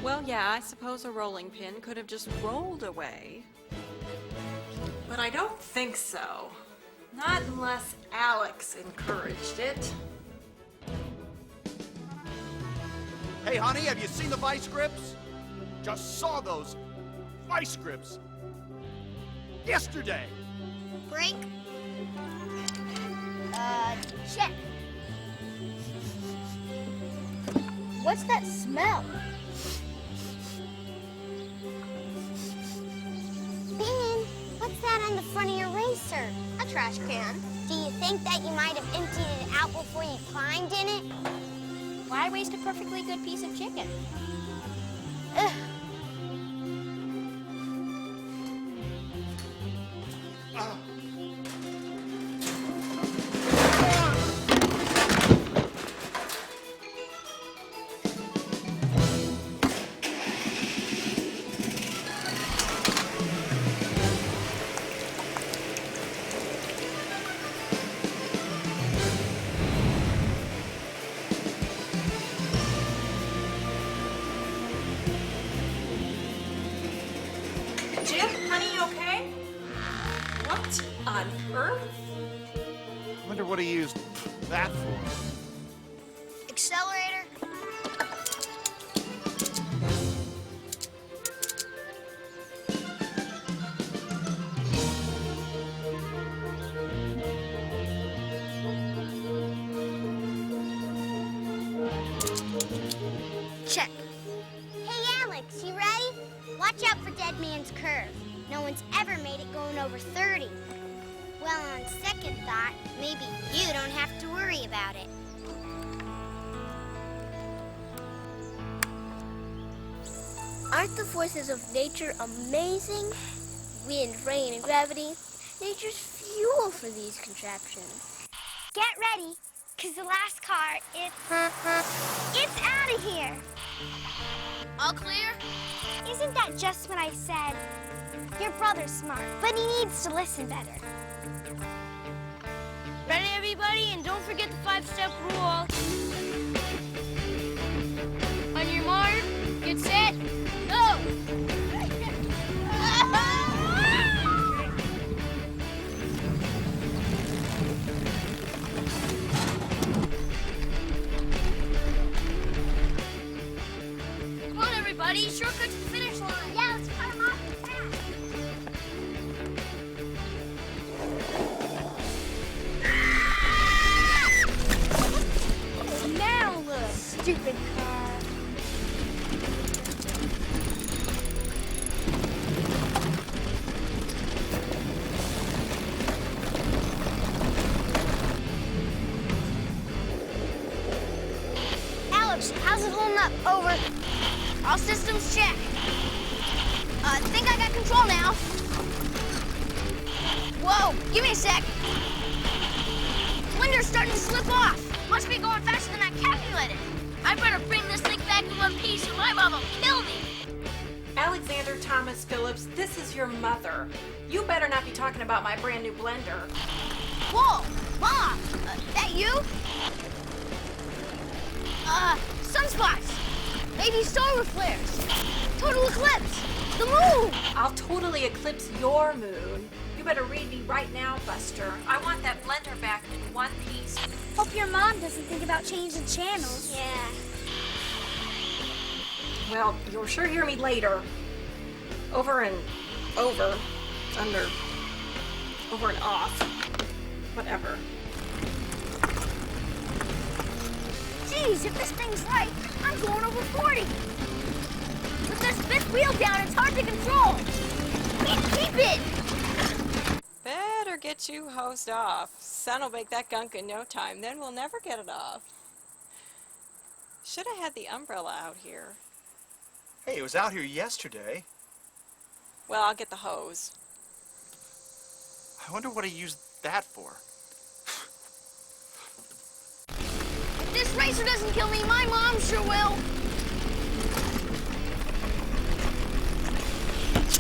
Well, yeah, I suppose a rolling pin could have just rolled away. But I don't think so. Not unless Alex encouraged it. Hey, honey, have you seen the vice grips? Just saw those vice grips yesterday. Break. Check. What's that smell? Ben, what's that on the front of your racer? A trash can. Do you think that you might have emptied it out before you climbed in it? Why waste a perfectly good piece of chicken? Ugh. Jim, honey, you okay? What on earth? I wonder what he used that for. Accelerator. Check. Hey, Alex, you ready? Watch out for Dead Man's Curve. No one's ever made it going over 30. Well, on second thought, maybe you don't have to worry about it. Aren't the forces of nature amazing? Wind, rain, and gravity. Nature's fuel for these contraptions. Get ready, because the last car, it's out of here. All clear? Isn't that just what I said? Your brother's smart, but he needs to listen better. Ready, everybody? And don't forget the 5-step rule. On your mark, get set, go! Come on, everybody. Shortcut to the finish line. Yeah, let's cut him off the track. Now look, stupid car. up. Over. All systems check. Think I got control now. Whoa, give me a sec. Blender's starting to slip off. Must be going faster than I calculated. I better bring this thing back in one piece or my mom will kill me. Alexander Thomas Phillips, this is your mother. You better not be talking about my brand new blender. Whoa, Mom, that you? Sunspots. Maybe solar flares. Total eclipse. The moon. I'll totally eclipse your moon. You better read me right now, Buster. I want that blender back in one piece. Hope your mom doesn't think about changing channels. Yeah. Well, you'll sure hear me later. Over and over. Under. Over and off. Whatever. Geez, if this thing's right, I'm going over 40. With this fifth wheel down, it's hard to control. Keep it. Better get you hosed off. Son will make that gunk in no time, then we'll never get it off. Should have had the umbrella out here. Hey, it was out here yesterday. Well, I'll get the hose. I wonder what he used that for. If this racer doesn't kill me, my mom sure will.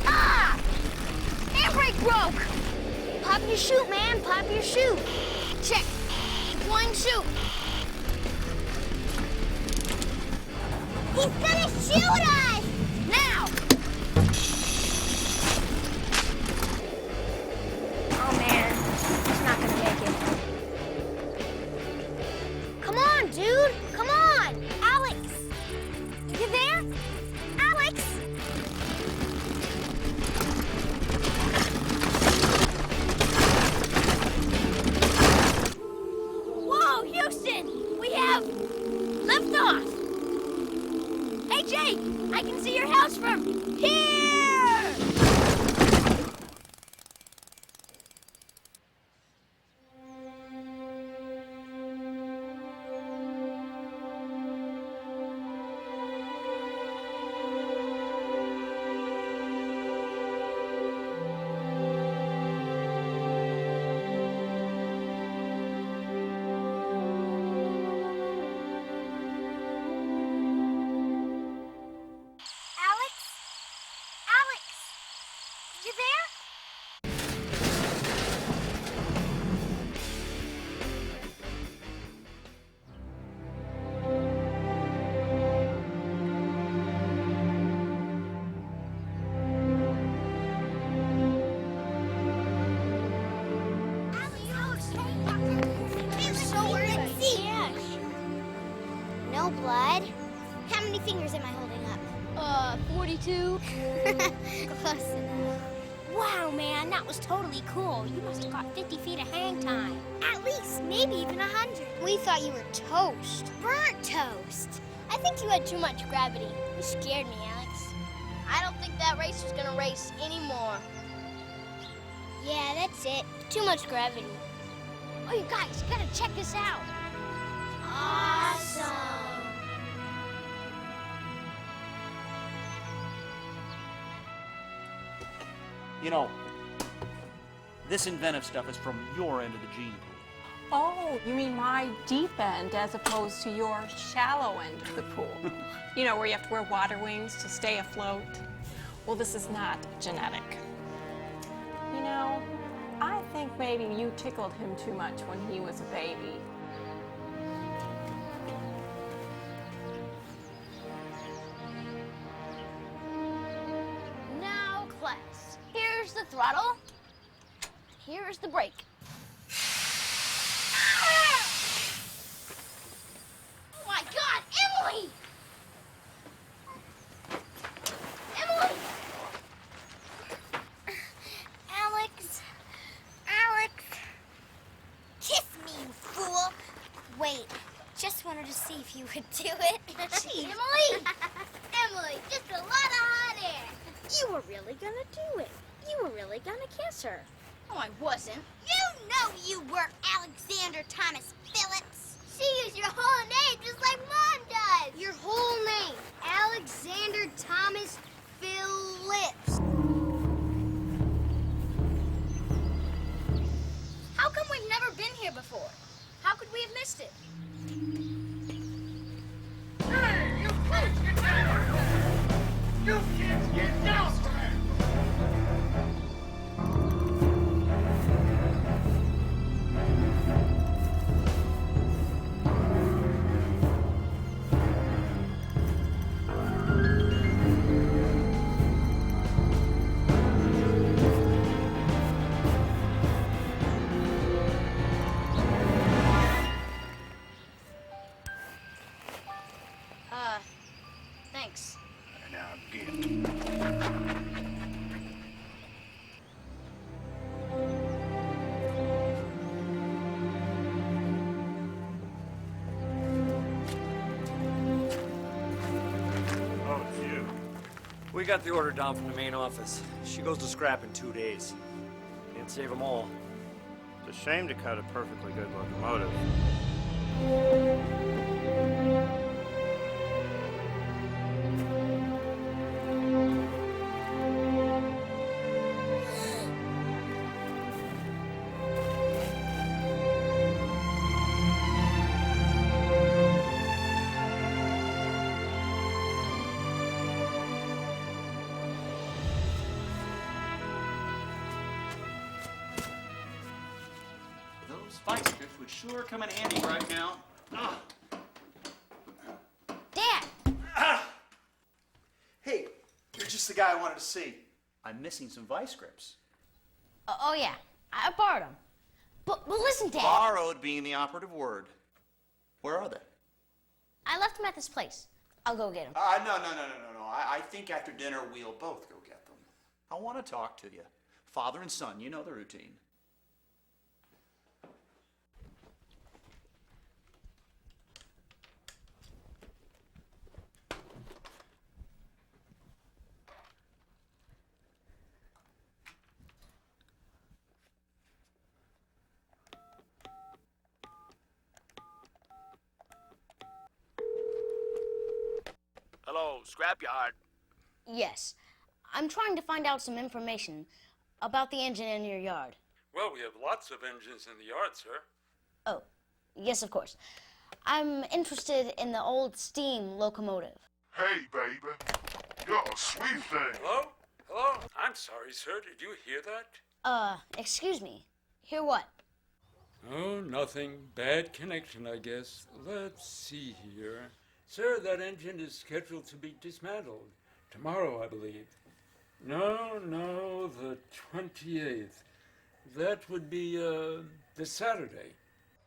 Ah! Handbrake broke. Pop your chute, man. Pop your chute. Check. Deploying chute. He's gonna shoot us! Now! Oh, man. He's not gonna make it. Come on, dude. Come on. Alex. You there? Alex? Whoa, Houston! We have liftoff! Hey, Jake! I can see your house from here! You there? No blood. How many fingers am I holding up? 42. Close enough. Wow, man, that was totally cool. You must have got 50 feet of hang time. At least, maybe even 100. We thought you were toast. Burnt toast. I think you had too much gravity. You scared me, Alex. I don't think that racer's gonna race anymore. Yeah, that's it. Too much gravity. Oh, you guys, gotta check this out. Awesome. You know, this inventive stuff is from your end of the gene pool. Oh, you mean my deep end as opposed to your shallow end of the pool. You know, where you have to wear water wings to stay afloat. Well, this is not genetic. You know, I think maybe you tickled him too much when he was a baby. Now, class, here's the throttle. Here's the brake. Oh my God, Emily! Emily! Alex. Kiss me, you fool. Wait, just wanted to see if you would do it. Gee, Emily! Emily, just a lot of hot air. You were really gonna do it. You were really gonna kiss her. No, I wasn't. You know you were, Alexander Thomas Phillips. She used your whole name just like Mom does. Your whole name, Alexander Thomas Phillips. How come we've never been here before? How could we have missed it? Hey, you kids, get down! You kids, get down from there! Thanks. Now get it. Oh, it's you. We got the order down from the main office. She goes to scrap in 2 days. Can't save them all. It's a shame to cut a perfectly good locomotive. Those vice grips would sure come in handy right now. Dad! Hey, you're just the guy I wanted to see. I'm missing some vice grips. Oh, yeah. I borrowed them. But listen, Dad. Borrowed being the operative word. Where are they? I left them at this place. I'll go get them. No. I think after dinner we'll both go get them. I want to talk to you. Father and son, you know the routine. Hello, scrapyard. Yes. I'm trying to find out some information about the engine in your yard. Well, we have lots of engines in the yard, sir. Oh, yes, of course. I'm interested in the old steam locomotive. Hey, baby. You're a sweet thing. Hello? Hello? I'm sorry, sir. Did you hear that? Excuse me. Hear what? Oh, nothing. Bad connection, I guess. Let's see here. Sir, that engine is scheduled to be dismantled tomorrow, I believe. No, the 28th. That would be, this Saturday.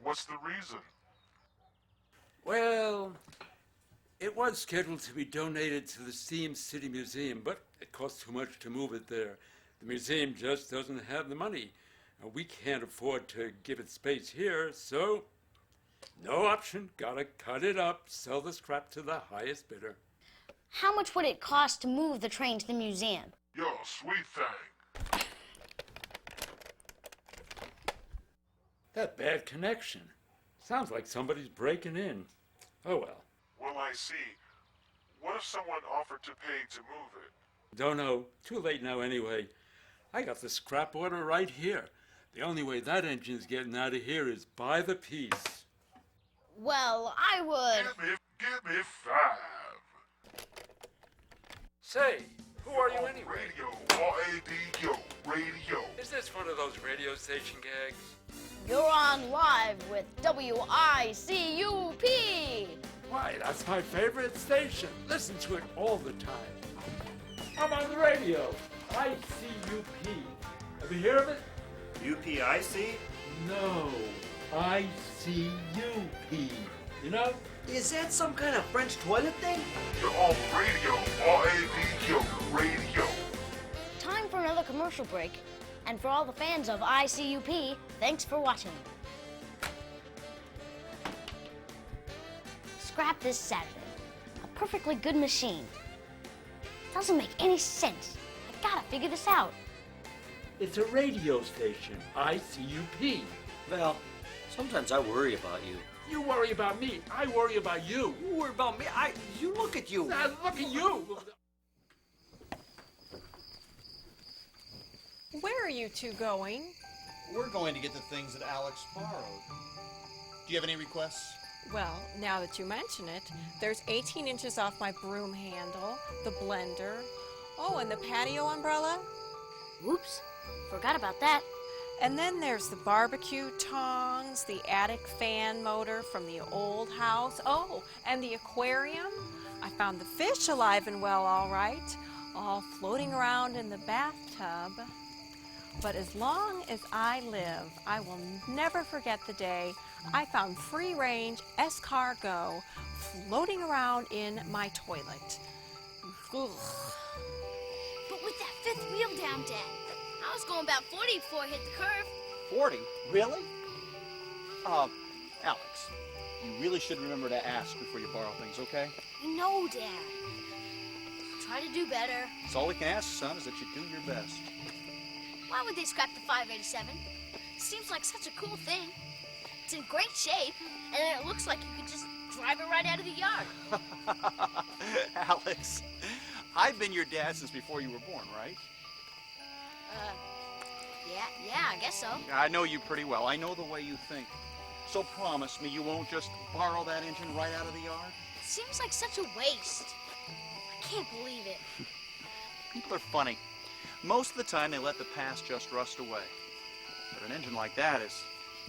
What's the reason? Well, it was scheduled to be donated to the Steam City Museum, but it costs too much to move it there. The museum just doesn't have the money. We can't afford to give it space here, so no option. Gotta cut it up, sell the scrap to the highest bidder. How much would it cost to move the train to the museum? You're a sweet thing. That bad connection. Sounds like somebody's breaking in. Oh well. Well, I see. What if someone offered to pay to move it? Don't know. Too late now anyway. I got the scrap order right here. The only way that engine's getting out of here is by the piece. Well, I would... Give me 5. Say, who are you anyway? Radio, R-A-D-O, radio. Is this one of those radio station gags? You're on live with WICUP! Why, that's my favorite station. Listen to it all the time. I'm on the radio. ICUP. Have you heard of it? UPIC? No. ICUP. You know? Is that some kind of French toilet thing? You're on radio, R-A-D-O, radio. Time for another commercial break. And for all the fans of ICUP, thanks for watching. Scrap this Saturday. A perfectly good machine. Doesn't make any sense. I gotta figure this out. It's a radio station, ICUP. Val, sometimes I worry about you. You worry about me. I worry about you. You worry about me. You look at you. Now, look at you. Where are you two going? We're going to get the things that Alex borrowed. Do you have any requests? Well, now that you mention it, there's 18 inches off my broom handle, the blender. Oh, and the patio umbrella. Whoops, forgot about that. And then there's the barbecue tongs, the attic fan motor from the old house. Oh, and the aquarium. I found the fish alive and well, all right, all floating around in the bathtub. But as long as I live, I will never forget the day I found free-range escargot floating around in my toilet. Ugh. But with that fifth wheel down, Dad, I was going about 40 before I hit the curve. 40? Really? Alex, you really should remember to ask before you borrow things, okay? I know, Dad. I'll try to do better. That's all we can ask, son, is that you do your best. Why would they scrap the 587? Seems like such a cool thing. It's in great shape, and it looks like you could just drive it right out of the yard. Alex, I've been your dad since before you were born, right? Yeah, I guess so. I know you pretty well. I know the way you think. So promise me you won't just borrow that engine right out of the yard? Seems like such a waste. I can't believe it. People are funny. Most of the time, they let the past just rust away. But an engine like that is,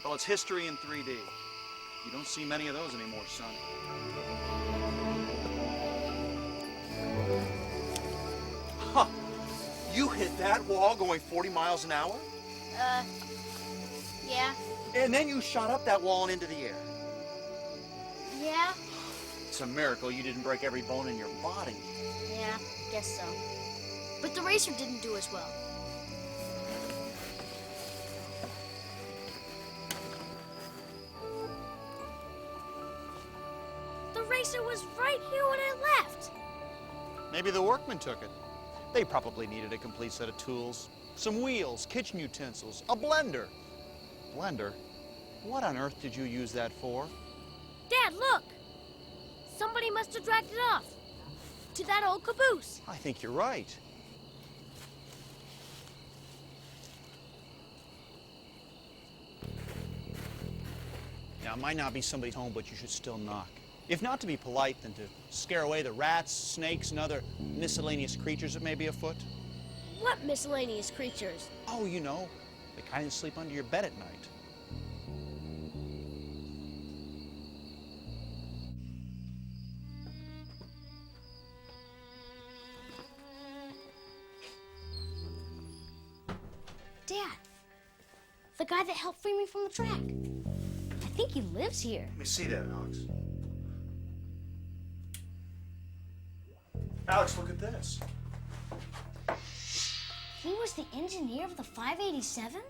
well, it's history in 3D. You don't see many of those anymore, son. Huh. You hit that wall going 40 miles an hour? Yeah. And then you shot up that wall and into the air. Yeah? It's a miracle you didn't break every bone in your body. Yeah, guess so. But the racer didn't do as well. The racer was right here when I left. Maybe the workmen took it. They probably needed a complete set of tools. Some wheels, kitchen utensils, a blender. Blender? What on earth did you use that for? Dad, look! Somebody must have dragged it off. To that old caboose. I think you're right. Now, it might not be somebody's home, but you should still knock. If not to be polite, then to scare away the rats, snakes, and other miscellaneous creatures that may be afoot. What miscellaneous creatures? Oh, you know, the kind that sleep under your bed at night. Dad, the guy that helped free me from the track. I think he lives here. Let me see that, Alex. Alex, look at this. He was the engineer of the 587?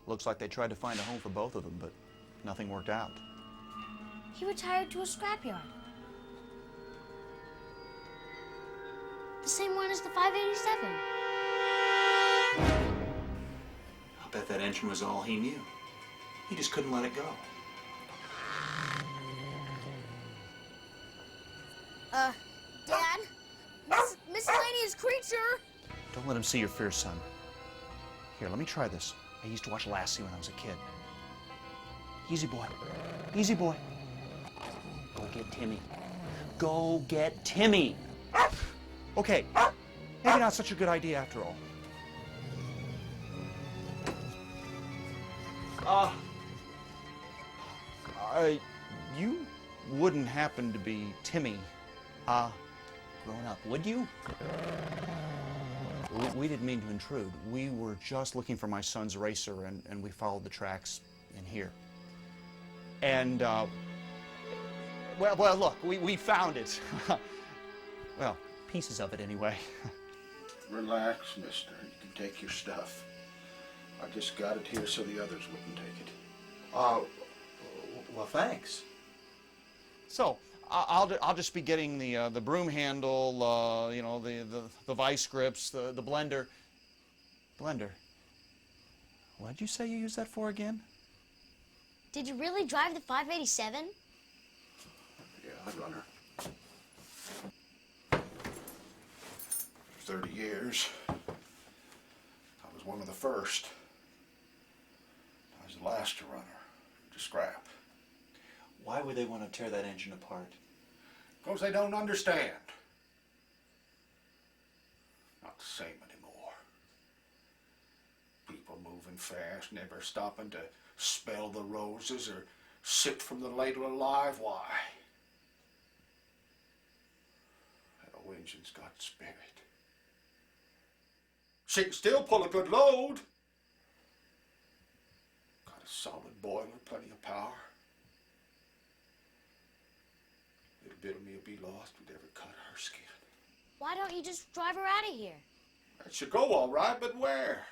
Looks like they tried to find a home for both of them, but nothing worked out. He retired to a scrapyard. The same one as the 587. I'll bet that engine was all he knew. He just couldn't let it go. Dad? Miscellaneous creature! Don't let him see your fear, son. Here, let me try this. I used to watch Lassie when I was a kid. Easy, boy. Easy, boy. Go get Timmy. Go get Timmy. Okay, maybe not such a good idea after all. You wouldn't happen to be Timmy, grown up, would you? We didn't mean to intrude. We were just looking for my son's racer, and we followed the tracks in here. And, well, look, we found it. Well, pieces of it anyway. Relax, mister. You can take your stuff. I just got it here so the others wouldn't take it. Well, thanks. So, I'll just be getting the broom handle, you know, the vice grips, the blender. Blender. What did you say you used that for again? Did you really drive the 587? Yeah, I run her. 30 years. I was one of the first. I was the last to run her, to scrap. Why would they want to tear that engine apart? Because they don't understand. Not the same anymore. People moving fast, never stopping to smell the roses or sip from the ladle of live wine. That old engine's got spirit. She can still pull a good load. Got a solid boiler, plenty of power. Little bit of me will be lost with every cut of her skin. Why don't you just drive her out of here? That should go all right, but where?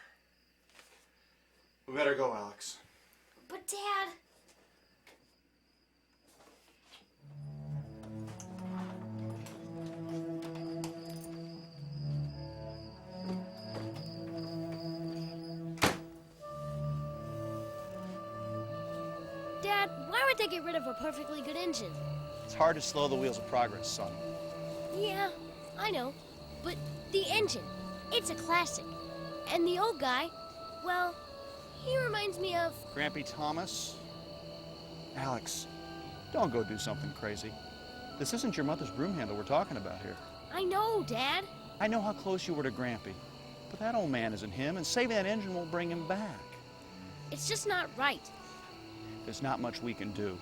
We better go, Alex. But, Dad... Dad, why would they get rid of a perfectly good engine? It's hard to slow the wheels of progress, son. Yeah, I know. But the engine, it's a classic. And the old guy, well, he reminds me of... Grampy Thomas? Alex, don't go do something crazy. This isn't your mother's broom handle we're talking about here. I know, Dad. I know how close you were to Grampy, but that old man isn't him, and saving that engine won't bring him back. It's just not right. There's not much we can do.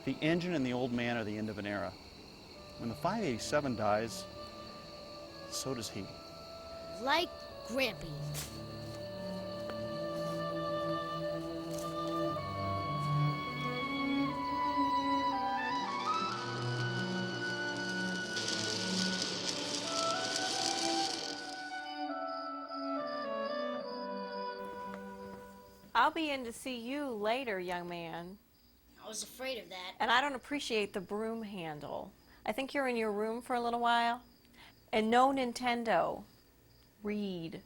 The engine and the old man are the end of an era. When the 587 dies, so does he. Like Grampy. I'll be in to see you later, young man. I was afraid of that. And I don't appreciate the broom handle. I think you're in your room for a little while. And no Nintendo. Read.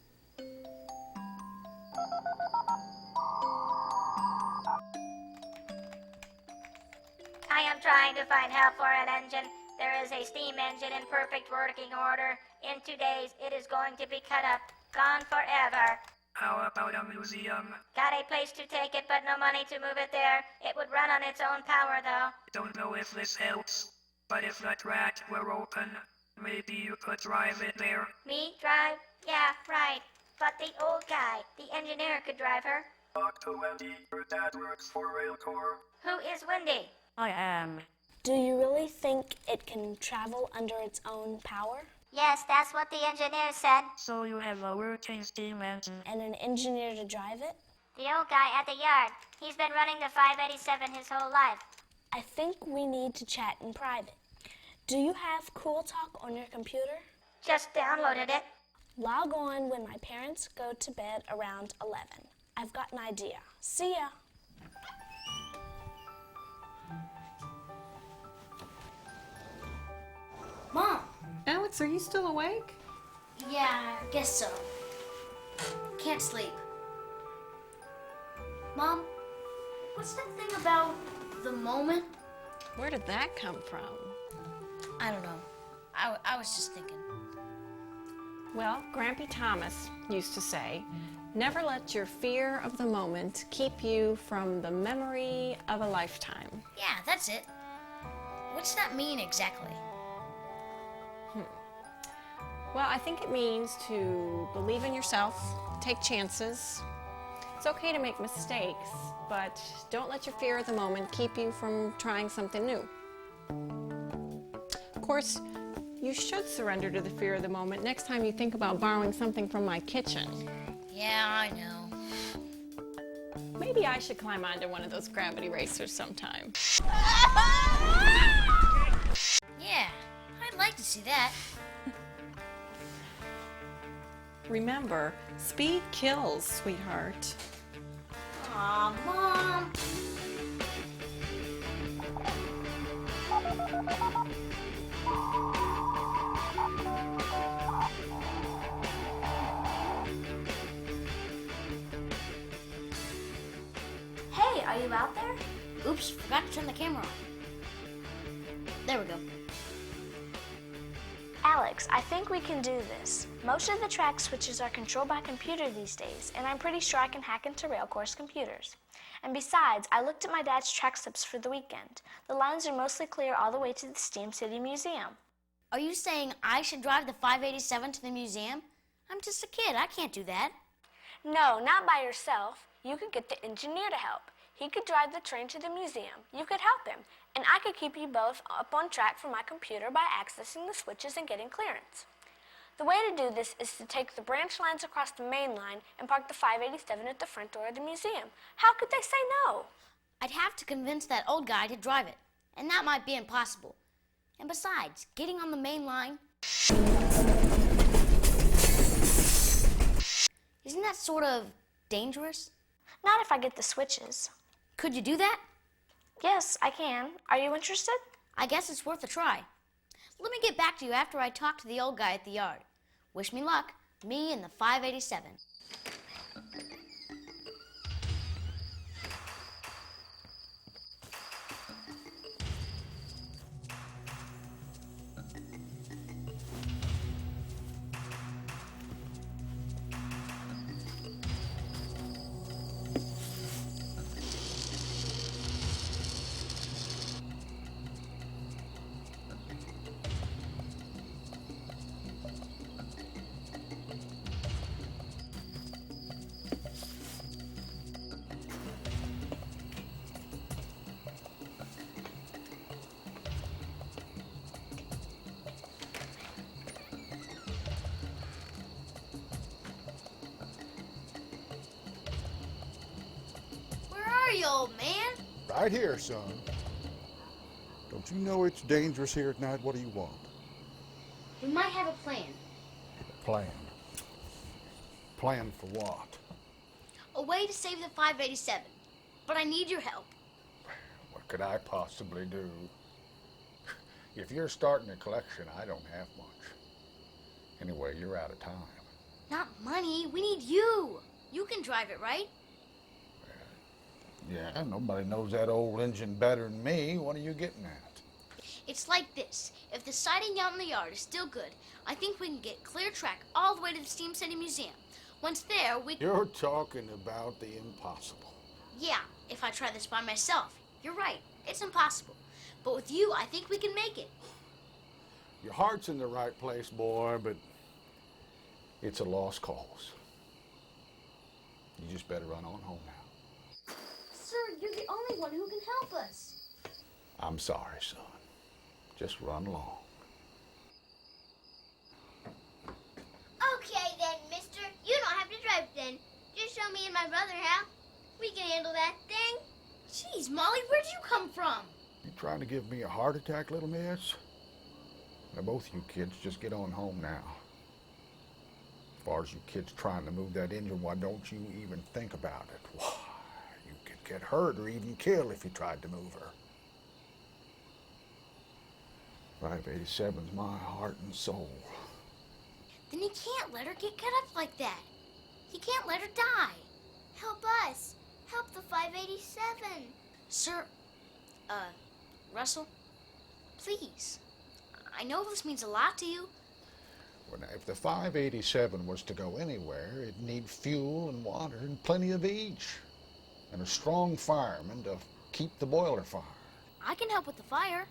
I am trying to find help for an engine. There is a steam engine in perfect working order. In 2 days, it is going to be cut up. Gone forever. How about a museum? Got a place to take it, but no money to move it there. It would run on its own power, though. Don't know if this helps, but if the track were open, maybe you could drive it there. Me drive? Yeah, right. But the old guy, the engineer, could drive her. Talk to Wendy. Her dad works for Railcorp. Who is Wendy? I am. Do you really think it can travel under its own power? Yes, that's what the engineer said. So you have a working steam engine. And an engineer to drive it? The old guy at the yard. He's been running the 587 his whole life. I think we need to chat in private. Do you have Cool Talk on your computer? Just downloaded it. Log on when my parents go to bed around 11. I've got an idea. See ya. Mom! Alex, are you still awake? Yeah, I guess so. Can't sleep. Mom, what's that thing about the moment? Where did that come from? I don't know. I was just thinking. Well, Grampy Thomas used to say, never let your fear of the moment keep you from the memory of a lifetime. Yeah, that's it. What's that mean exactly? Well, I think it means to believe in yourself, take chances. It's okay to make mistakes, but don't let your fear of the moment keep you from trying something new. Of course, you should surrender to the fear of the moment next time you think about borrowing something from my kitchen. Yeah, I know. Maybe I should climb onto one of those gravity racers sometime. Yeah, I'd like to see that. Remember, speed kills, sweetheart. Aw, Mom! Hey, are you out there? Oops, forgot to turn the camera on. There we go. Alex, I think we can do this. Most of the track switches are controlled by computer these days, and I'm pretty sure I can hack into Railcourse computers. And besides, I looked at my dad's track slips for the weekend. The lines are mostly clear all the way to the Steam City Museum. Are you saying I should drive the 587 to the museum? I'm just a kid. I can't do that. No, not by yourself. You could get the engineer to help. He could drive the train to the museum. You could help him. And I could keep you both up on track from my computer by accessing the switches and getting clearance. The way to do this is to take the branch lines across the main line and park the 587 at the front door of the museum. How could they say no? I'd have to convince that old guy to drive it, and that might be impossible. And besides, getting on the main line... Isn't that sort of dangerous? Not if I get the switches. Could you do that? Yes, I can. Are you interested? I guess it's worth a try. Let me get back to you after I talk to the old guy at the yard. Wish me luck. Me and the 587. Old man. Right here, son. Don't you know it's dangerous here at night? What do you want? We might have a plan. Plan? Plan for what? A way to save the 587. But I need your help. What could I possibly do? If you're starting a collection, I don't have much. Anyway, you're out of time. Not money. We need you. You can drive it, right? Yeah, nobody knows that old engine better than me. What are you getting at? It's like this. If the siding out in the yard is still good, I think we can get clear track all the way to the Steam City Museum. Once there, we... You're talking about the impossible. Yeah, if I try this by myself. You're right. It's impossible. But with you, I think we can make it. Your heart's in the right place, boy, but it's a lost cause. You just better run on home now. Sir, you're the only one who can help us. I'm sorry, son. Just run along. Okay then, mister. You don't have to drive then. Just show me and my brother how. We can handle that thing. Jeez, Molly, where'd you come from? You trying to give me a heart attack, little miss? Now, both you kids just get on home now. As far as you kids trying to move that engine, why don't you even think about it? Why, you could get hurt or even killed if you tried to move her. 587's my heart and soul. Then he can't let her get cut up like that. He can't let her die. Help us. Help the 587. Sir, Russell, please. I know this means a lot to you. Well, now, if the 587 was to go anywhere, it'd need fuel and water and plenty of each. And a strong fireman to keep the boiler fired. I can help with the fire.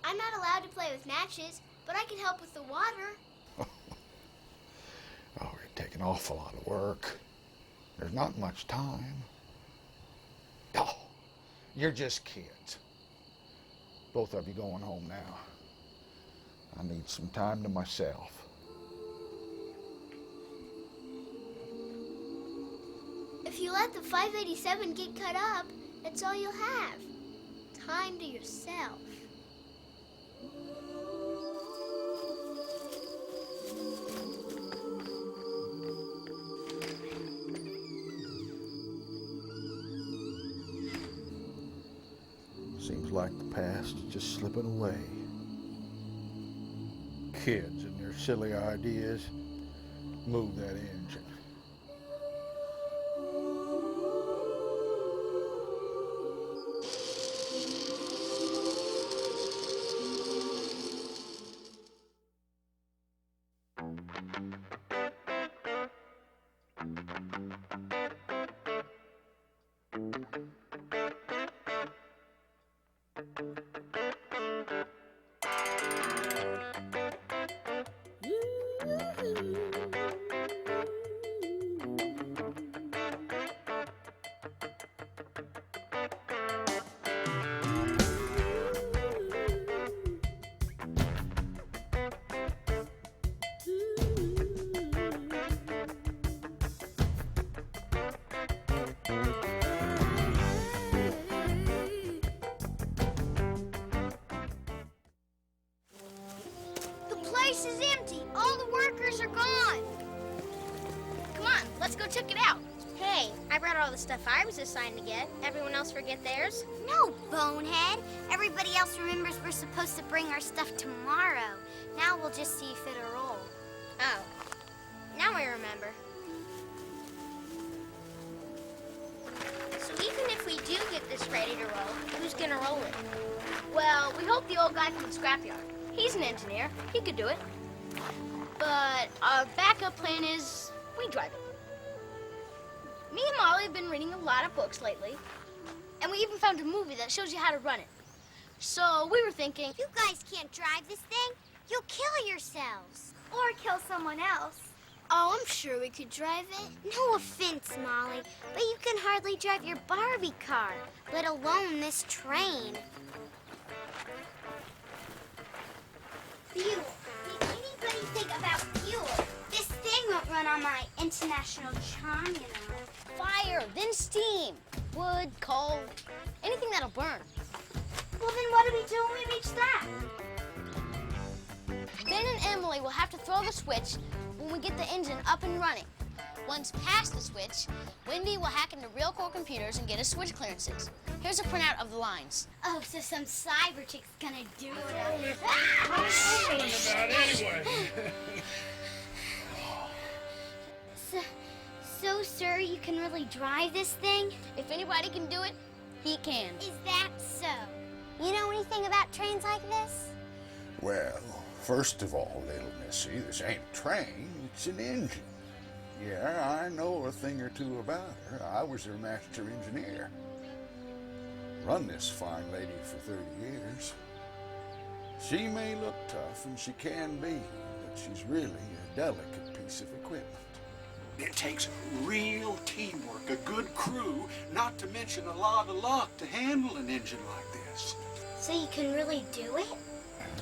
I'm not allowed to play with matches, but I can help with the water. Oh, it'd take an awful lot of work. There's not much time. Oh, you're just kids. Both of you going home now. I need some time to myself. If you let the 587 get cut up, that's all you'll have. Time to yourself. Seems like the past is just slipping away. Kids and their silly ideas. Move that engine. The place is empty. All the workers are gone. Come on, let's go check it out. Hey, I brought all the stuff I was assigned to get. Everyone else forget theirs? No, bonehead. Everybody else remembers we're supposed to bring our stuff tomorrow. Now we'll just see if it'll roll. Oh, now I remember. So even if we do get this ready to roll, who's gonna roll it? Well, we hope the old guy from the scrapyard. He's an engineer. He could do it. But our backup plan is we drive it. Me and Molly have been reading a lot of books lately, and we even found a movie that shows you how to run it. So we were thinking, You guys can't drive this thing. You'll kill yourselves. Or kill someone else. oh, I'm sure we could drive it. No offense, Molly, but you can hardly drive your Barbie car, let alone this train. Fuel. Did anybody think about fuel? This thing won't run on my international charm, you know. Fire, then steam, wood, coal, anything that'll burn. Well, then what do we do when we reach that? Ben and Emily will have to throw the switch when we get the engine up and running. Once past the switch, Wendy will hack into real core computers and get us switch clearances. Here's a printout of the lines. Oh, so some cyber chick's gonna do it. So, sir, you can really drive this thing? If anybody can do it, he can. Is that so? You know anything about trains like this? Well, first of all, little missy, this ain't a train, it's an engine. Yeah, I know a thing or two about her. I was her master engineer. Run this fine lady for 30 years. She may look tough, and she can be, but she's really a delicate piece of equipment. It takes real teamwork, a good crew, not to mention a lot of luck to handle an engine like this. So you can really do it?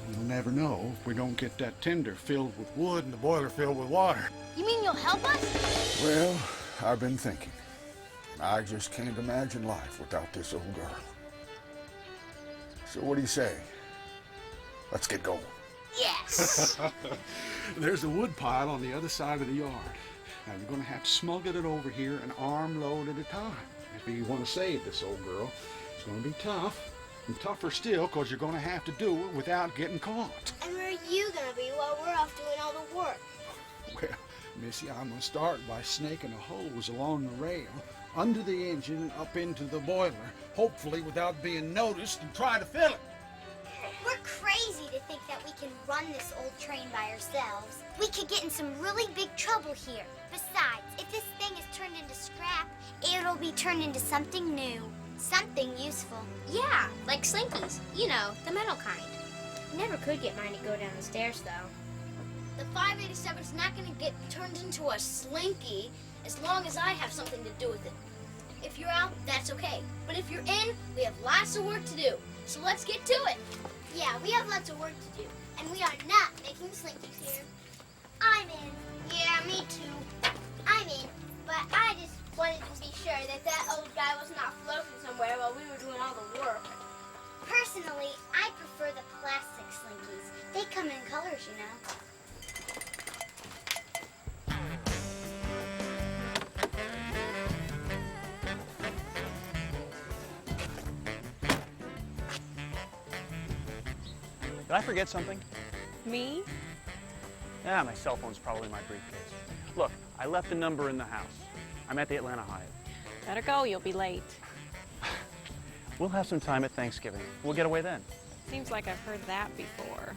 You'll never know if we don't get that tender filled with wood and the boiler filled with water. You mean you'll help us? Well, I've been thinking. I just can't imagine life without this old girl. So what do you say? Let's get going. Yes! There's a wood pile on the other side of the yard. Now, you're going to have to smuggle it over here an armload at a time. If you want to save this old girl, it's going to be tough. And tougher still, because you're going to have to do it without getting caught. And where are you gonna be while we're off doing all the work? Well, Missy, I'm going to start by snaking a hose along the rail, under the engine and up into the boiler, hopefully without being noticed, and try to fill it. We're crazy to think that we can run this old train by ourselves. We could get in some really big trouble here. Besides, if this thing is turned into scrap, it'll be turned into something new. Something useful. Yeah, like slinkies. You know, the metal kind. Never could get mine to go down the stairs, though. The 587's not going to get turned into a slinky as long as I have something to do with it. If you're out, that's okay. But if you're in, we have lots of work to do. So let's get to it. Yeah, we have lots of work to do. And we are not making slinkies here. I'm in. Yeah, me too. I'm in. But I just wanted to be sure that that old guy was not floating somewhere while we were doing all the work. Personally, I prefer the plastic slinkies. They come in colors, you know. Did I forget something? Me? Yeah, my cell phone's probably in my briefcase. Look, I left a number in the house. I'm at the Atlanta Hyatt. Better go, you'll be late. We'll have some time at Thanksgiving. We'll get away then. Seems like I've heard that before.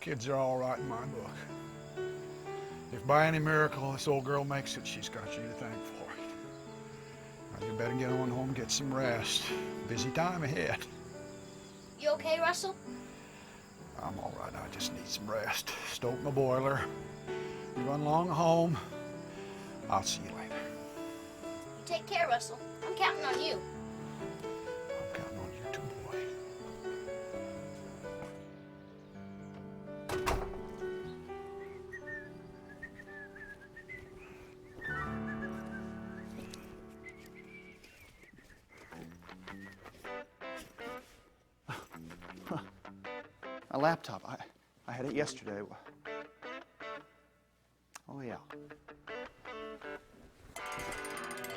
Kids are all right in my book. If by any miracle this old girl makes it, she's got you to thank for it. Now, you better get on home and get some rest. Busy time ahead. You okay, Russell? I'm all right. I just need some rest. Stoke my boiler. You run along home. I'll see you later. You take care, Russell. I'm counting on you. I'm counting on you too, boy. A laptop. I had it yesterday. Oh, yeah.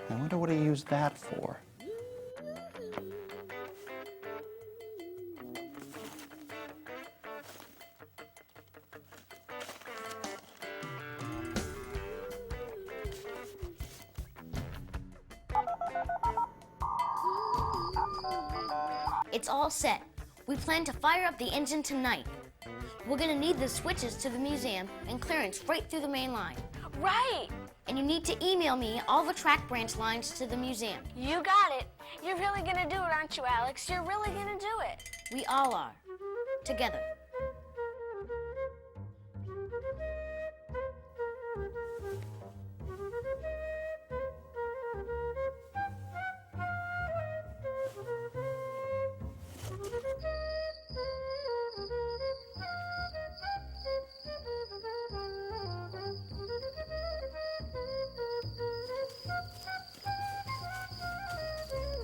I wonder what he used that for. It's all set. We plan to fire up the engine tonight. We're gonna need the switches to the museum and clearance right through the main line. Right. And you need to email me all the track branch lines to the museum. You got it. You're really gonna do it, aren't you, Alex? You're really gonna do it. We all are. Together.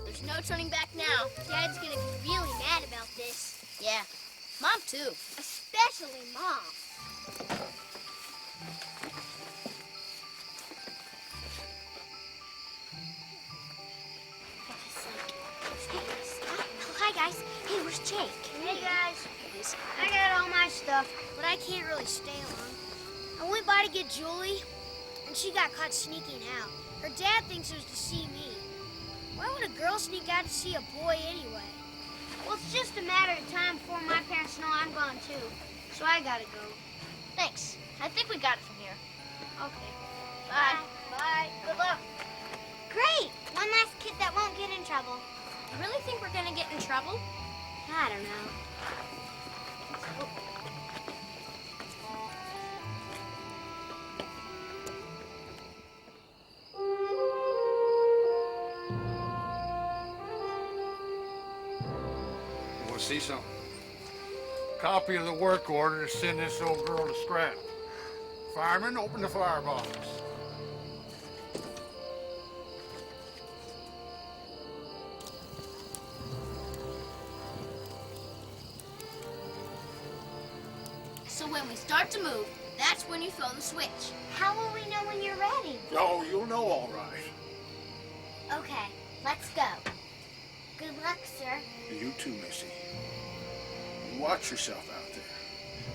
There's no turning back now. Dad's gonna be really mad about this. Yeah. Mom, too. Especially Mom. Hi, guys. Hey, where's Jake? Hey, guys. I got all my stuff, but I can't really stay long. I went by to get Julie, and she got caught sneaking out. Her dad thinks it was to see me. Why would a girl sneak out to see a boy anyway? Well, it's just a matter of time before my parents know I'm gone too. So I gotta go. Thanks. I think we got it from here. Okay. Bye. Bye. Good luck. Great! One last kid that won't get in trouble. You really think we're gonna get in trouble? I don't know. You want to see something? Copy of the work order to send this old girl to scrap. Fireman, open the firebox. So when we start to move, that's when you throw the switch. How will we know when you're ready? Oh, you'll know all right. Okay, let's go. Good luck, sir. You too, Missy. You watch yourself out there.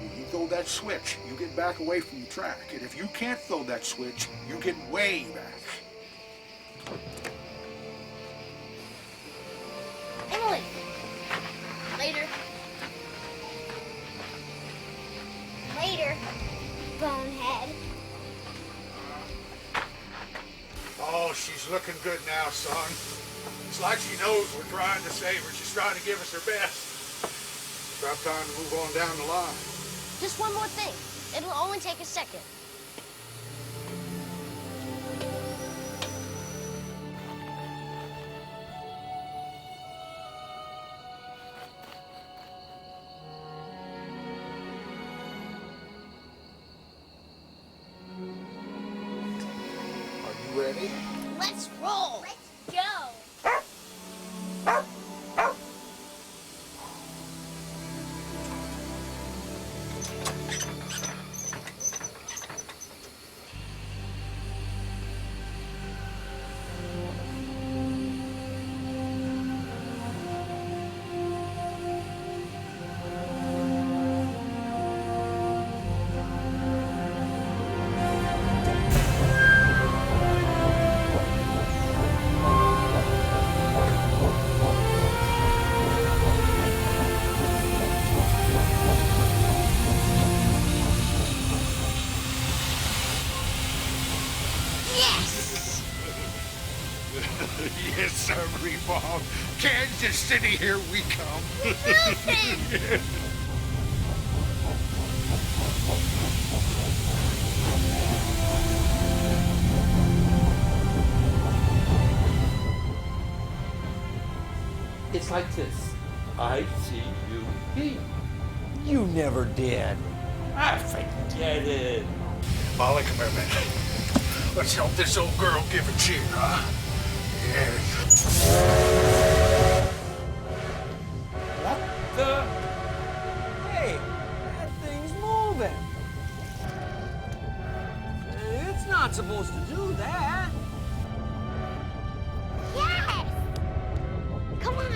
When you throw that switch, you get back away from the track. And if you can't throw that switch, you get way back. Emily! Later. Later, bonehead. Oh, she's looking good now, son. It's like she knows we're trying to save her. She's trying to give us her best. It's about time to move on down the line. Just one more thing. It'll only take a second. Are you ready? Let's roll. Let's go. Yes, sir, Revolve. Kansas City, here we come. It's like this. I see you heap. You never did. I forget it. Molly, come here, man. Let's help this old girl give a cheer, huh? Yes. What the? Hey, that thing's moving. It's not supposed to do that. Yes! Come on.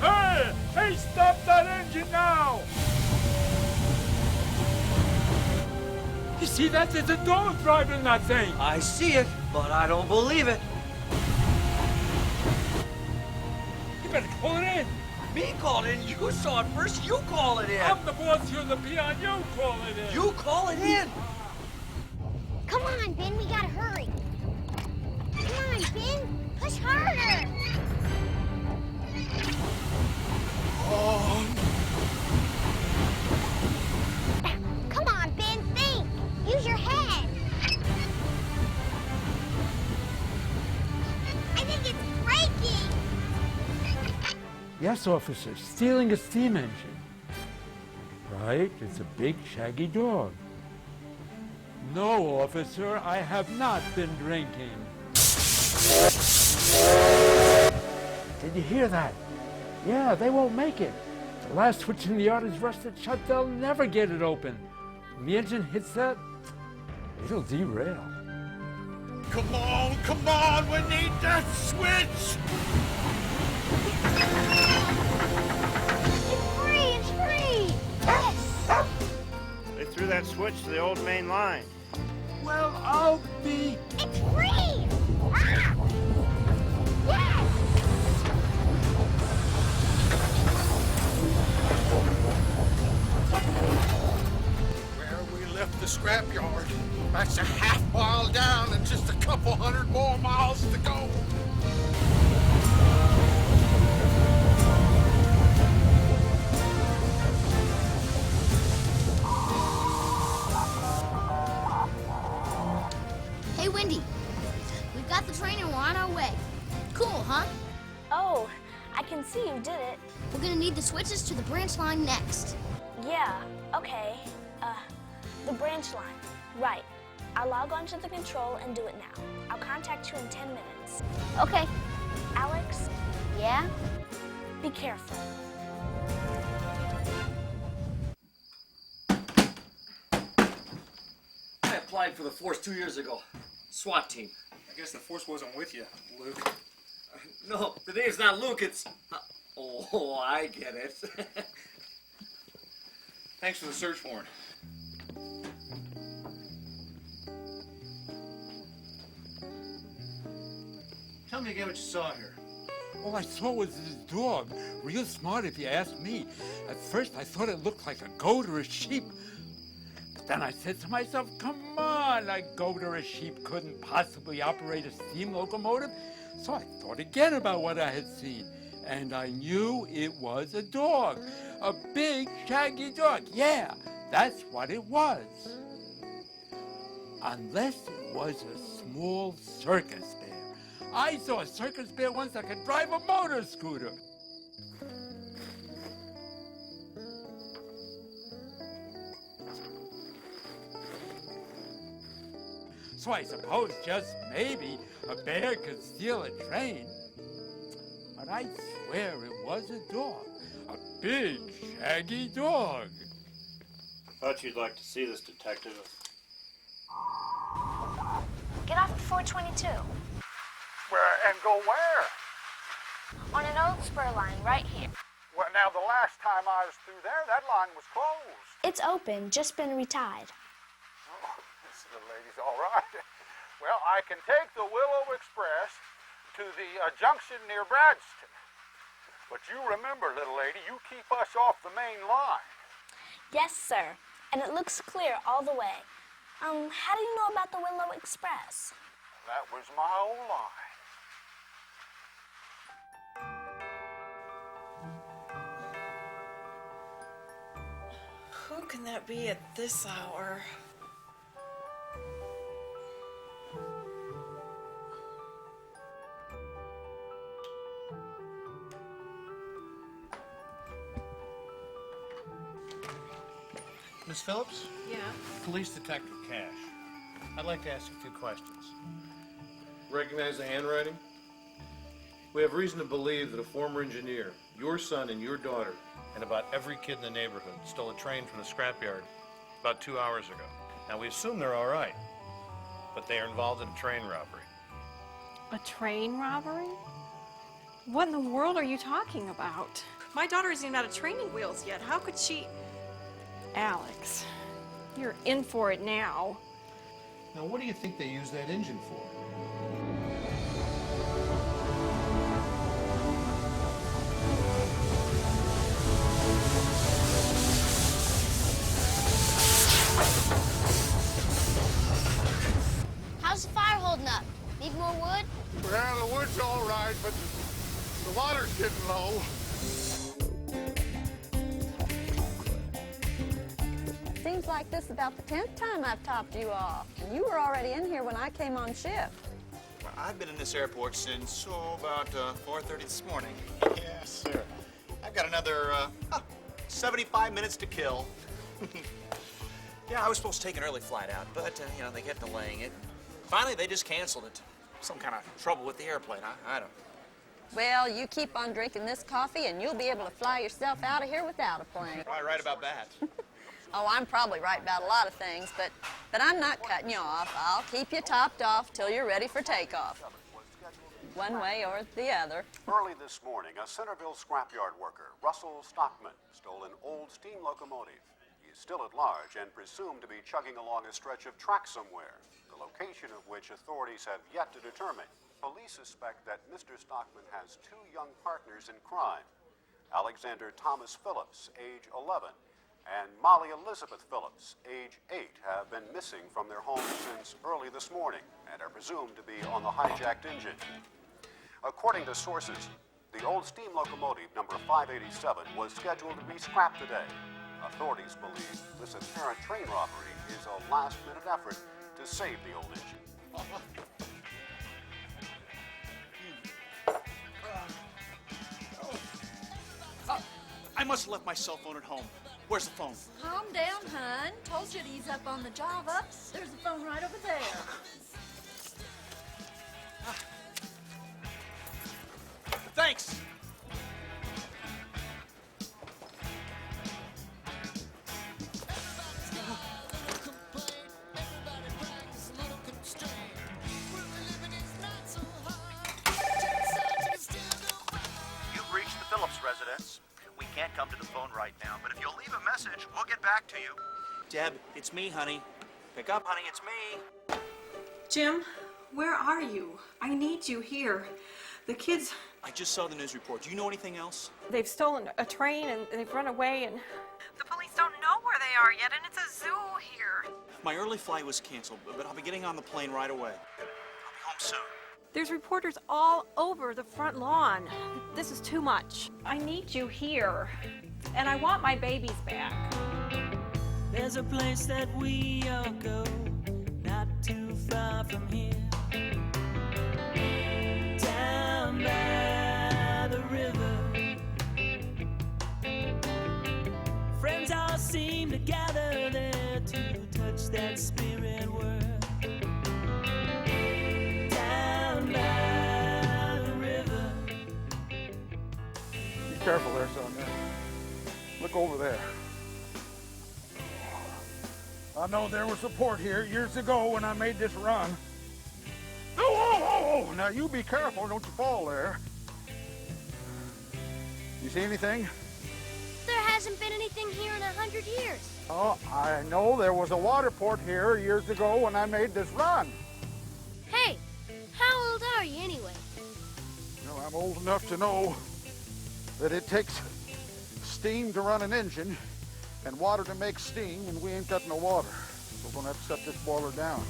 Hey! Hey, stop that engine now! You see that? There's a dog driving that thing. I see it, but I don't believe it. You better call it in. Me call it in? You saw it first. You call it in. I'm the boss. You're the peon. You call it in. You call it in. Come on, Ben, we gotta hurry. Come on, Ben, push harder. Oh. Come on, Ben, think. Use your head. I think it's breaking. Yes, officer. Stealing a steam engine. Right? It's a big, shaggy dog. No, officer. I have not been drinking. Did you hear that? Yeah, they won't make it. The last switch in the yard is rusted shut. They'll never get it open. When the engine hits that, it'll derail. Come on, we need that switch! It's free! Yes! They threw that switch to the old main line. Well, I'll be... It's free! Ah! Yes! Where we left the scrapyard. That's a half-mile down and just a couple hundred more miles to go. Hey, Wendy. We've got the train and we're on our way. Cool, huh? Oh, I can see you did it. We're gonna need the switches to the branch line next. Yeah, okay. The branch line. Right. I'll log on to the control and do it now. I'll contact you in 10 minutes. Okay. Alex? Yeah? Be careful. I applied for the force 2 years ago. SWAT team. I guess the force wasn't with you, Luke. No, the name's not Luke, it's... Oh, I get it. Thanks for the search warrant. Tell me again what you saw here. All I saw was this dog. Real smart if you ask me. At first I thought it looked like a goat or a sheep. But then I said to myself, come on, a goat or a sheep couldn't possibly operate a steam locomotive. So I thought again about what I had seen. And I knew it was a dog. A big, shaggy dog. Yeah, that's what it was. Unless it was a small circus bear. I saw a circus bear once that could drive a motor scooter. So I suppose just maybe a bear could steal a train. But I swear it was a dog. A big, shaggy dog. Thought you'd like to see this, detective. Get off at 422. Where and go where? On an old spur line right here. Well, now the last time I was through there, that line was closed. It's open, just been retied. Oh, this little lady's all right. Well, I can take the Willow Express to the junction near Bradston. But you remember, little lady, you keep us off the main line. Yes, sir. And it looks clear all the way. How do you know about the Willow Express? That was my old line. Who can that be at this hour? Miss Phillips? Yeah? Police Detective Cash. I'd like to ask a few questions. Recognize the handwriting? We have reason to believe that a former engineer, your son and your daughter, and about every kid in the neighborhood stole a train from the scrapyard about 2 hours ago. Now, we assume they're all right, but they are involved in a train robbery. A train robbery? What in the world are you talking about? My daughter isn't even out of training wheels yet. How could she... Alex, you're in for it now. Now, what do you think they used that engine for? How's the fire holding up? Need more wood? Well, the wood's all right, but the water's getting low. Seems like this is about the 10th time I've topped you off. You were already in here when I came on shift. Well, I've been in this airport since, about 4:30 this morning. Yes, sir. I've got another 75 minutes to kill. Yeah, I was supposed to take an early flight out, but, you know, they kept delaying it. Finally, they just canceled it. Some kind of trouble with the airplane. I don't... Well, you keep on drinking this coffee and you'll be able to fly yourself out of here without a plane. Probably right about that. Oh, I'm probably right about a lot of things, but I'm not cutting you off. I'll keep you topped off till you're ready for takeoff. One way or the other. Early this morning, a Centerville scrapyard worker, Russell Stockman, stole an old steam locomotive. He is still at large and presumed to be chugging along a stretch of track somewhere, the location of which authorities have yet to determine. Police suspect that Mr. Stockman has two young partners in crime, Alexander Thomas Phillips, age 11, and Molly Elizabeth Phillips, age 8, have been missing from their homes since early this morning and are presumed to be on the hijacked engine. According to sources, the old steam locomotive number 587 was scheduled to be scrapped today. Authorities believe this apparent train robbery is a last-minute effort to save the old engine. I must have left my cell phone at home. Where's the phone? Calm down, hon. Told you to ease up on the Java. There's the phone right over there. Thanks. You've reached the Phillips residence. We can't come to the phone right now, but if you'll leave a message, we'll get back to you. Deb, it's me, honey. Pick up, honey, it's me. Jim, where are you? I need you here. The kids... I just saw the news report. Do you know anything else? They've stolen a train and they've run away and... The police don't know where they are yet, and it's a zoo here. My early flight was canceled, but I'll be getting on the plane right away. I'll be home soon. There's reporters all over the front lawn. This is too much. I need you here. And I want my babies back. There's a place that we all go, not too far from here. Down by the river. Friends all seem to gather there to touch that spirit world. Careful there, son. Look over there. I know there was a port here years ago when I made this run. Oh! Now you be careful, don't you fall there. You see anything? There hasn't been anything here in 100 years. Oh, I know there was a water port here years ago when I made this run. Hey, how old are you anyway? Well, I'm old enough to know that it takes steam to run an engine and water to make steam, and we ain't got no water. So we're gonna have to shut this boiler down.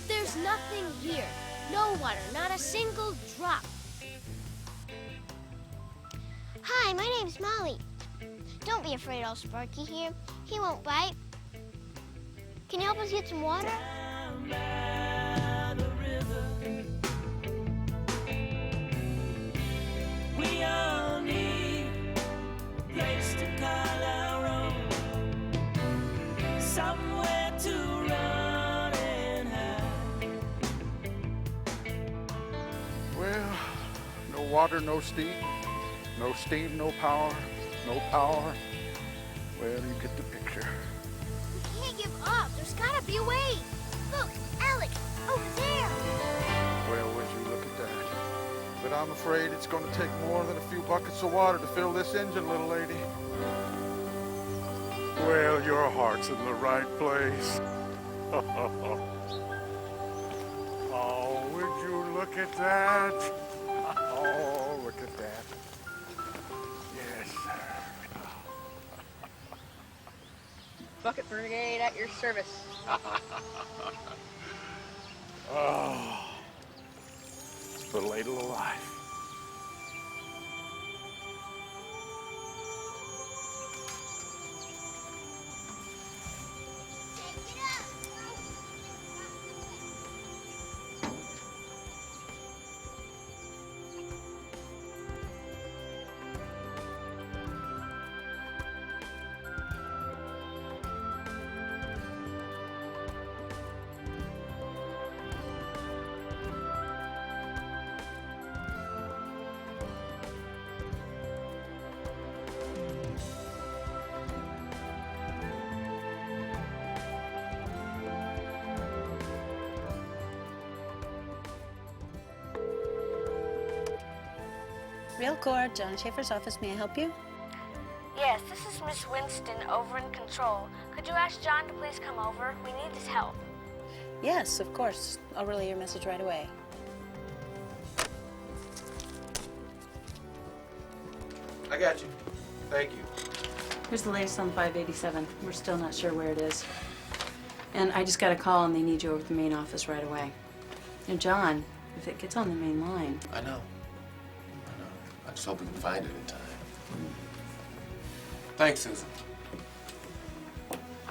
There's nothing here. No water, not a single drop. Hi, my name's Molly. Don't be afraid, old Sparky here. He won't bite. Can you help us get some water? We all need a place to call our own, somewhere to run and hide. Well, no water, no steam. No steam, no power. No power. Well, you get the picture. We can't give up. There's gotta be a way. Look, Alex, over there. Well, would you look at that? But I'm afraid it's going to take more than a few buckets of water to fill this engine, little lady. Well, your heart's in the right place. Oh, would you look at that? Oh, look at that. Yes, sir. Bucket brigade at your service. Oh, the ladle of life. Real Corps, John Schaefer's office. May I help you? Yes, this is Miss Winston over in control. Could you ask John to please come over? We need his help. Yes, of course. I'll relay your message right away. I got you. Thank you. Here's the latest on 587. We're still not sure where it is. And I just got a call and they need you over at the main office right away. And John, if it gets on the main line... I know. I just hope we can find it in time. Thanks, Susan.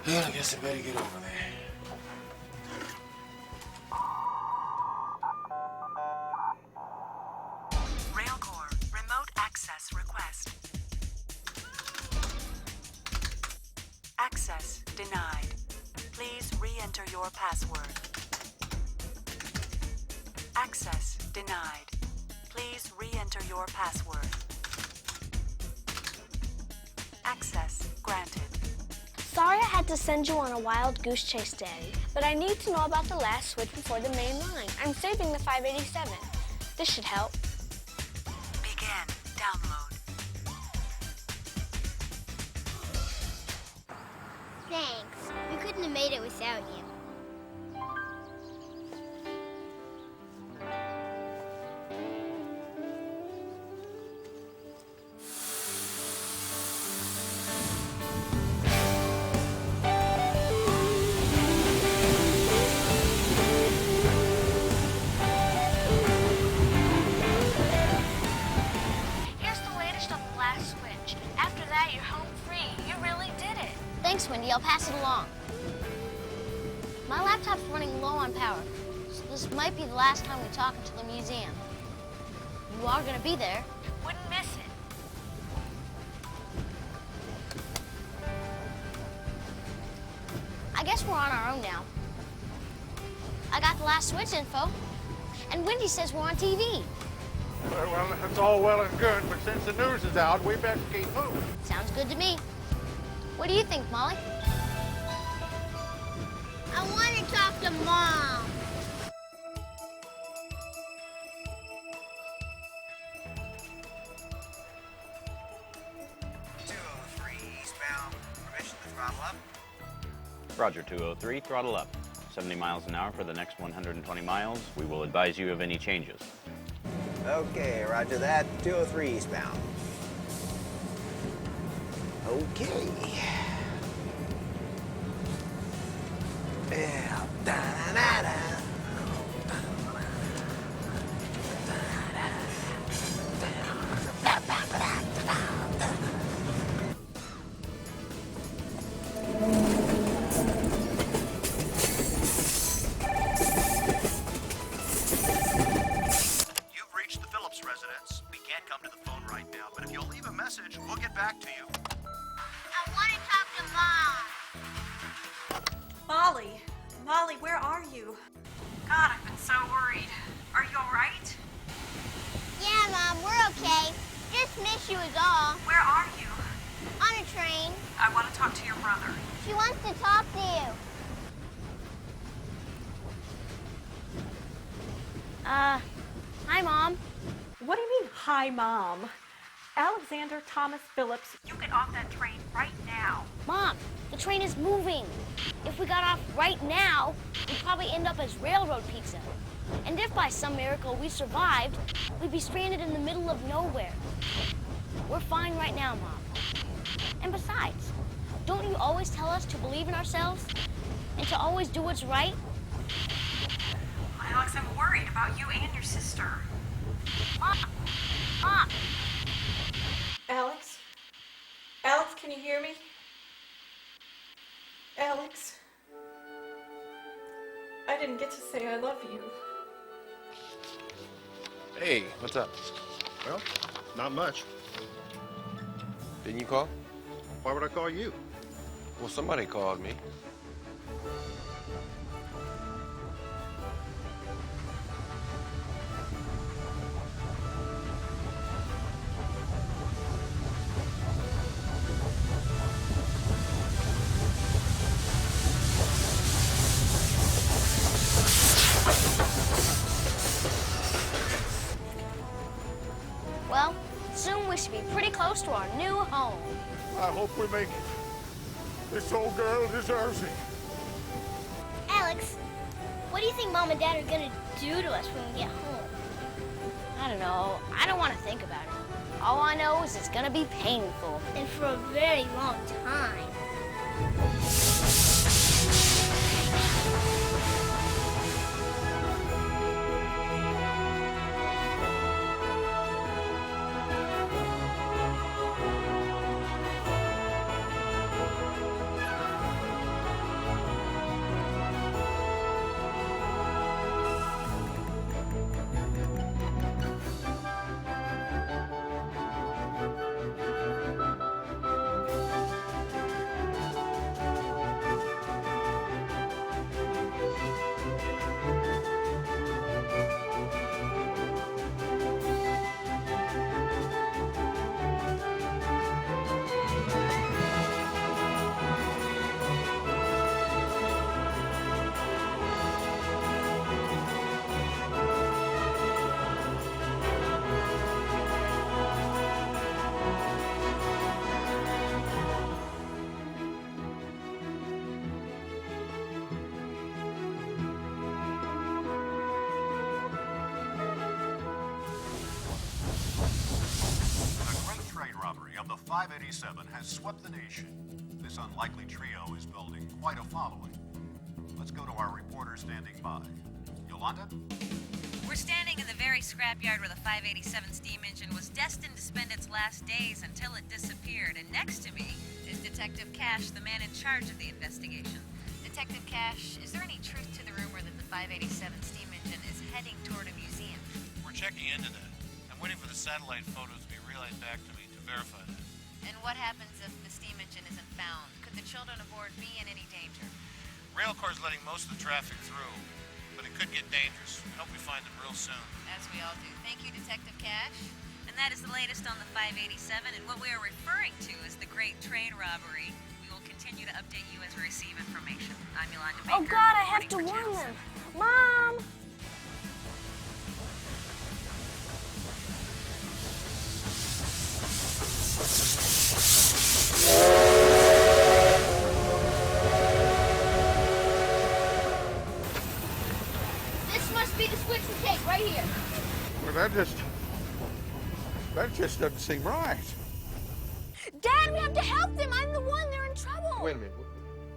Well, I guess I better get over there. Rail Corps, remote access request. Access denied. Please re-enter your password. Access denied. Please re-enter your password. Access granted. Sorry I had to send you on a wild goose chase, Daddy, but I need to know about the last switch before the main line. I'm saving the 587. This should help. Begin download. Thanks. We couldn't have made it without you. Thanks, Wendy. I'll pass it along. My laptop's running low on power, so this might be the last time we talk until the museum. You are going to be there. Wouldn't miss it. I guess we're on our own now. I got the last switch info, and Wendy says we're on TV. Well, it's all well and good, but since the news is out, we best keep moving. Sounds good to me. What do you think, Molly? I want to talk to Mom. Eastbound, permission to throttle up. Roger, 203, throttle up. 70 miles an hour for the next 120 miles. We will advise you of any changes. Okay, roger that. 203 eastbound. Okay. Yeah. Da-da-da-da. Molly, where are you? God, I've been so worried. Are you all right? Yeah, Mom, we're okay. Just miss you is all. Where are you? On a train. I want to talk to your brother. She wants to talk to you. Hi, Mom. What do you mean, hi, Mom? Alexander Thomas Phillips, you get off that train right now. Mom, the train is moving. If we got off right now, we'd probably end up as railroad pizza. And if by some miracle we survived, we'd be stranded in the middle of nowhere. We're fine right now, Mom. And besides, don't you always tell us to believe in ourselves and to always do what's right? Alex, I'm worried about you and your sister. Mom! Mom! Alex? Alex, can you hear me? Alex? I didn't get to say I love you. Hey, what's up? Well, not much. Didn't you call? Why would I call you? Well, somebody called me. Well, soon we should be pretty close to our new home. I hope we make it. This old girl deserves it. Alex, what do you think Mom and Dad are gonna do to us when we get home? I don't know. I don't want to think about it. All I know is it's gonna be painful. And for a very long time. Of the 587 has swept the nation. This unlikely trio is building quite a following. Let's go to our reporter standing by. Yolanda? We're standing in the very scrapyard where the 587 steam engine was destined to spend its last days until it disappeared. And next to me is Detective Cash, the man in charge of the investigation. Detective Cash, is there any truth to the rumor that the 587 steam engine is heading toward a museum? We're checking into that. I'm waiting for the satellite photos to be relayed back to me to verify that. And what happens if the steam engine isn't found? Could the children aboard be in any danger? Railcar's letting most of the traffic through, but it could get dangerous. I hope we find them real soon. As we all do. Thank you, Detective Cash. And that is the latest on the 587, and what we are referring to is the Great Train Robbery. We will continue to update you as we receive information. I'm Yolanda Baker. Oh God, I have to warn them. Mom! This must be the switch we take right here. Well, that just doesn't seem right. Dad, we have to help them. I'm the one. They're in trouble. Wait a minute.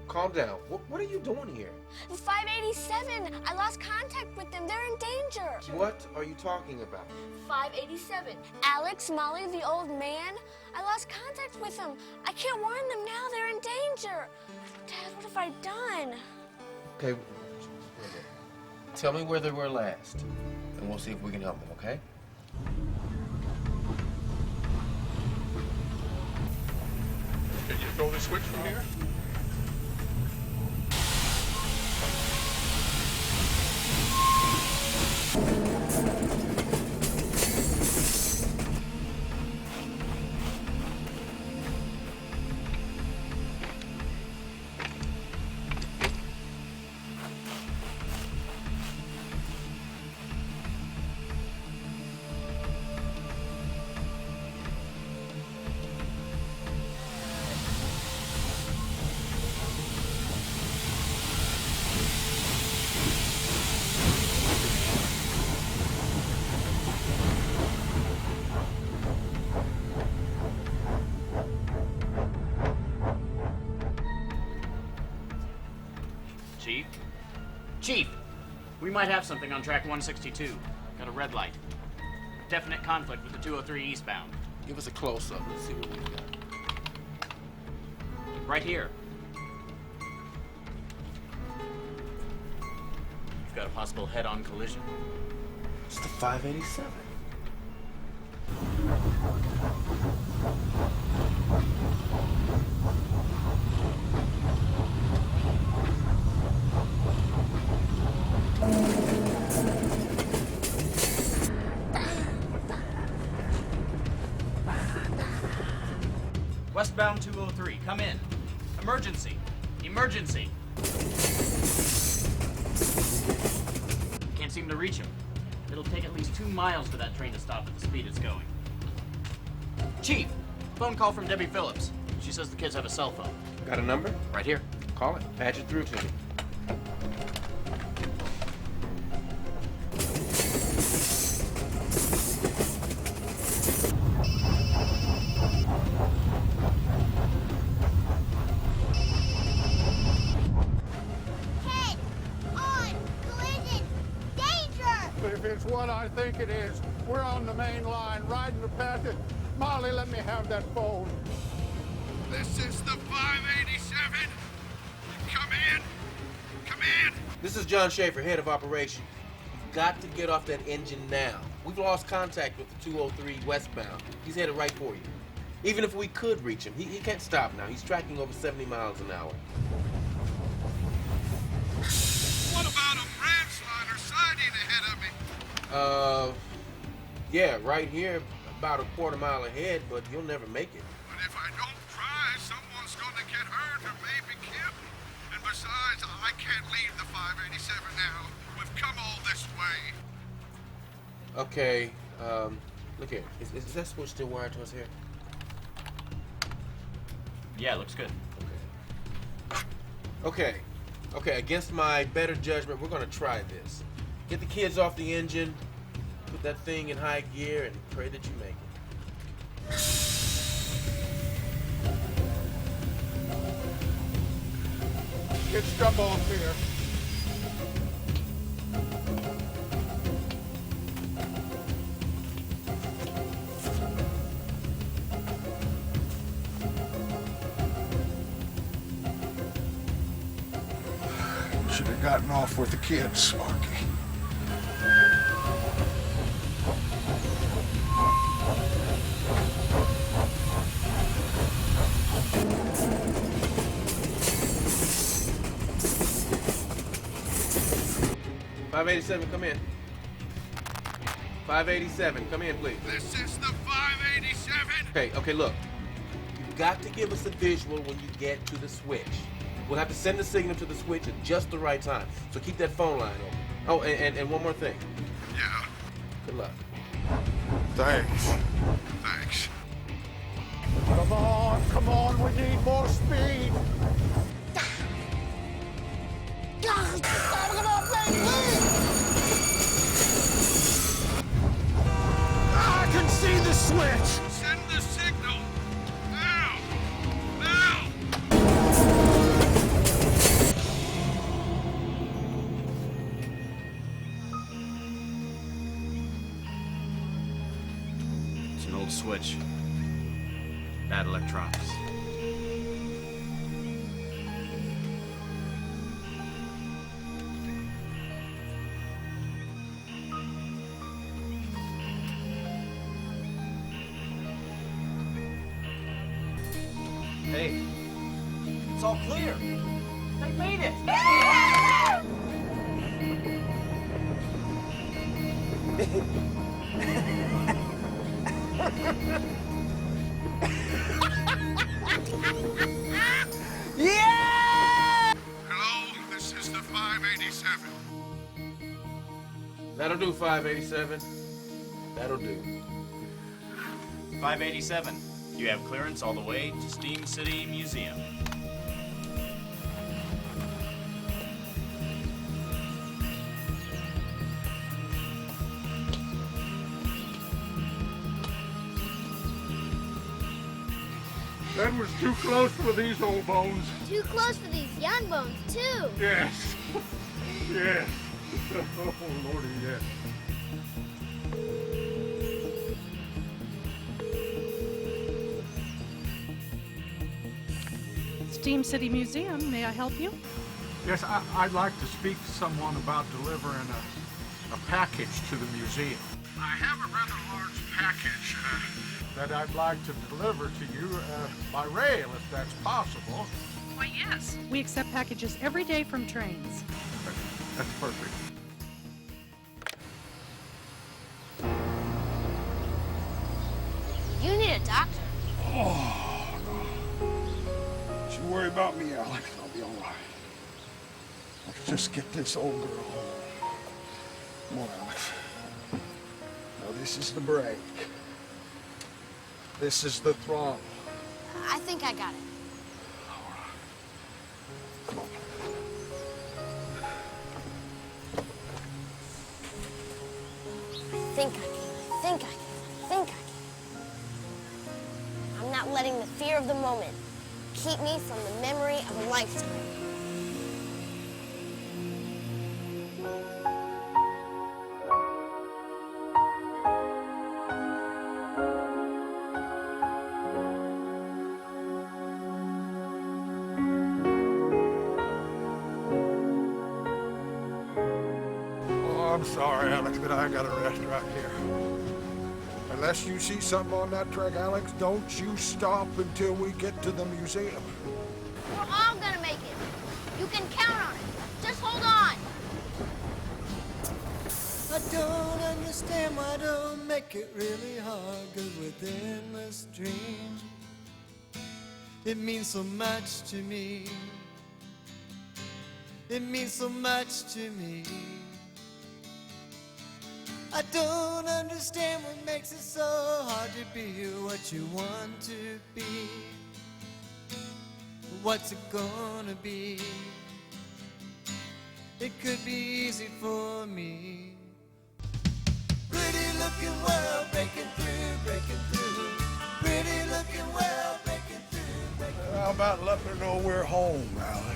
Calm down. What are you doing here? The 587. I lost contact with them. They're in danger. What are you talking about? 587. Alex, Molly, the old man. I lost contact with them. I can't warn them now. They're in danger. Dad, what have I done? Okay. Tell me where they were last, and we'll see if we can help them, okay? Can you throw the switch from here? Chief? Chief! We might have something on track 162. Got a red light. Definite conflict with the 203 eastbound. Give us a close-up. Let's see what we got. Right here. We've got a possible head-on collision. It's the 587. Westbound 203, come in. Emergency. Emergency. Can't seem to reach him. It'll take at least 2 miles for that train to stop at the speed it's going. Chief, phone call from Debbie Phillips. She says the kids have a cell phone. Got a number? Right here. Call it. Patch it through to me. Head on collision danger. If it's what I think it is, we're on the main line, riding the path. Molly, let me have that phone. This is the 587. Come in. Come in. This is John Schaefer, head of operations. You've got to get off that engine now. We've lost contact with the 203 westbound. He's headed right for you. Even if we could reach him, he can't stop now. He's tracking over 70 miles an hour. What about a branch siding ahead of me? Yeah, right here, about a quarter mile ahead, but you'll never make it. But if I don't try, someone's going to get hurt or maybe killed. And besides, I can't leave the 587 now. We've come all this way. Okay, look here. Is that switch still wired to us here? Yeah, looks good. Okay, against my better judgment, we're gonna try this. Get the kids off the engine, put that thing in high gear, and pray that you make it. It's trouble up here. Should have gotten off with the kids, Sparky. .587, come in. 587, come in, please. This is the 587. Okay, look. You've got to give us a visual when you get to the switch. We'll have to send the signal to the switch at just the right time. So keep that phone line open. Oh, and one more thing. Yeah. Good luck. Thanks. Come on, we need more speed. I can see the switch. Send the signal. Now. It's an old switch. Bad electronics. Hey, it's all clear. They made it. Yeah! Hello, this is the 587. That'll do, 587. That'll do. 587. You have clearance all the way to Steam City Museum. That was too close for these old bones. Too close for these young bones, too. Yes. Yes. Oh, Lordy, yes. Steam City Museum, may I help you? Yes, I'd like to speak to someone about delivering a package to the museum. I have a rather large package that I'd like to deliver to you by rail, if that's possible. Why, yes. We accept packages every day from trains. That's perfect. You need a doctor. Oh, no. Don't you worry about me, Alex. I'll be all right. Let's just get this old girl home. Come on, Alex. Now, this is the brake. This is the throttle. I think I got it. Come on. I think I can. I think I can. I think I can. I'm not letting the fear of the moment keep me from the memory of a lifetime. I'm sorry, Alex, but I gotta rest right here. Unless you see something on that track, Alex, don't you stop until we get to the museum. We're all gonna make it. You can count on it. Just hold on. I don't understand why don't make it really hard, 'cause with endless dream, it means so much to me. It means so much to me. I don't understand what makes it so hard to be what you want to be. What's it gonna be? It could be easy for me. Pretty looking world breaking through, breaking through. Pretty looking world breaking through, breaking through. How about letting her know we're home, Alex?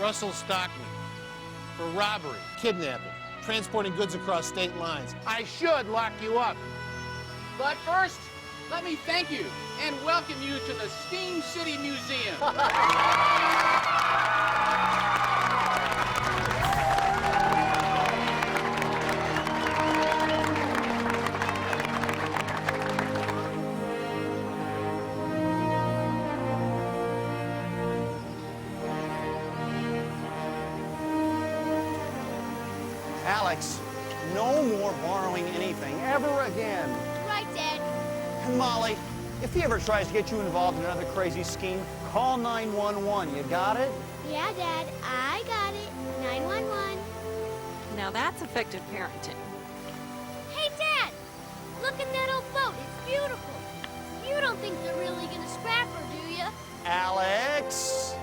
Russell Stockman for robbery, kidnapping, transporting goods across state lines. I should lock you up. But first, let me thank you and welcome you to the Steam City Museum. Alex, no more borrowing anything ever again. Right, Dad. And Molly, if he ever tries to get you involved in another crazy scheme, call 911. You got it? Yeah, Dad, I got it. 911. Now that's effective parenting. Hey, Dad! Look in that old boat. It's beautiful. You don't think they're really gonna scrap her, do you? Alex!